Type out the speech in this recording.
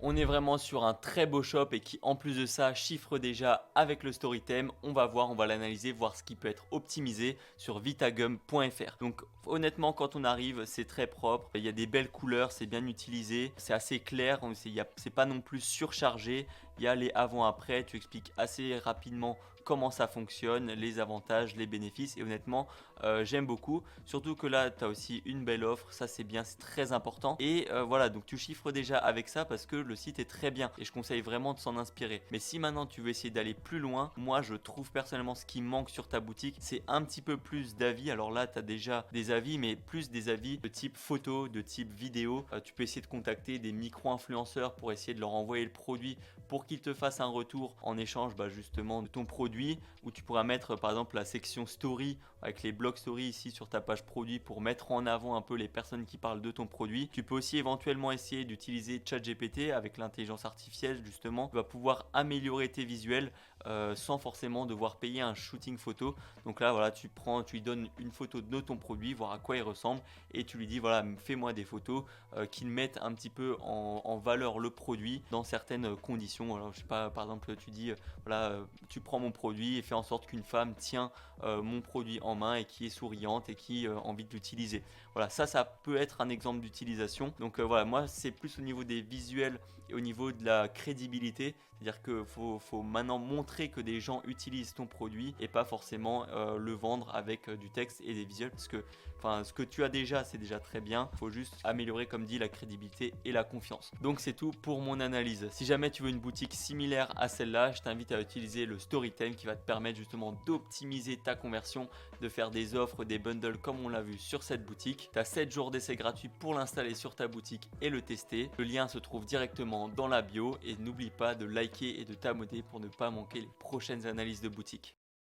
On est vraiment sur un très beau shop et qui en plus de ça chiffre déjà avec le Storytime. On va voir, on va l'analyser, voir ce qui peut être optimisé sur vitagum.fr. Donc honnêtement quand on arrive c'est très propre, il y a des belles couleurs, c'est bien utilisé, c'est assez clair, c'est pas non plus surchargé. Il y a les avant-après, tu expliques assez rapidement comment ça fonctionne, les avantages, les bénéfices et honnêtement j'aime beaucoup. Surtout que là tu as aussi une belle offre, ça c'est bien, c'est très important. Et voilà, donc tu chiffres déjà avec ça parce que le site est très bien et je conseille vraiment de s'en inspirer. Mais si maintenant tu veux essayer d'aller plus loin, moi je trouve personnellement ce qui manque sur ta boutique, c'est un petit peu plus d'avis. Alors là tu as déjà des avis, mais plus des avis de type photo, de type vidéo. Tu peux essayer de contacter des micro-influenceurs pour essayer de leur envoyer le produit pour qu'ils te fassent un retour en échange justement de ton produit, où tu pourras mettre par exemple la section story avec les blog stories ici sur ta page produit pour mettre en avant un peu les personnes qui parlent de ton produit. Tu peux aussi éventuellement essayer d'utiliser ChatGPT avec l'intelligence artificielle justement, tu vas pouvoir améliorer tes visuels sans forcément devoir payer un shooting photo. Donc là voilà, tu lui donnes une photo de ton produit, voir à quoi il ressemble et tu lui dis voilà, fais-moi des photos qui mettent un petit peu en valeur le produit dans certaines conditions. Alors je sais pas, par exemple tu dis voilà, tu prends mon produit et fais en sorte qu'une femme tient mon produit en main et qui est souriante et qui a envie de l'utiliser. Voilà, ça peut être un exemple d'utilisation. Donc voilà, moi c'est plus au niveau des visuels et au niveau de la crédibilité. C'est-à-dire qu'il faut maintenant montrer que des gens utilisent ton produit et pas forcément le vendre avec du texte et des visuels, parce que ce que tu as déjà c'est déjà très bien. Il faut juste améliorer comme dit la crédibilité et la confiance. Donc c'est tout pour mon analyse. Si jamais tu veux une boutique similaire à celle-là, je t'invite à utiliser le Storytime qui va te permettre justement d'optimiser ta conversion, de faire des offres, des bundles comme on l'a vu sur cette boutique. Tu as 7 jours d'essai gratuit pour l'installer sur ta boutique et le tester. Le lien se trouve directement dans la bio et n'oublie pas de liker et de t'abonner pour ne pas manquer les prochaines analyses de boutique.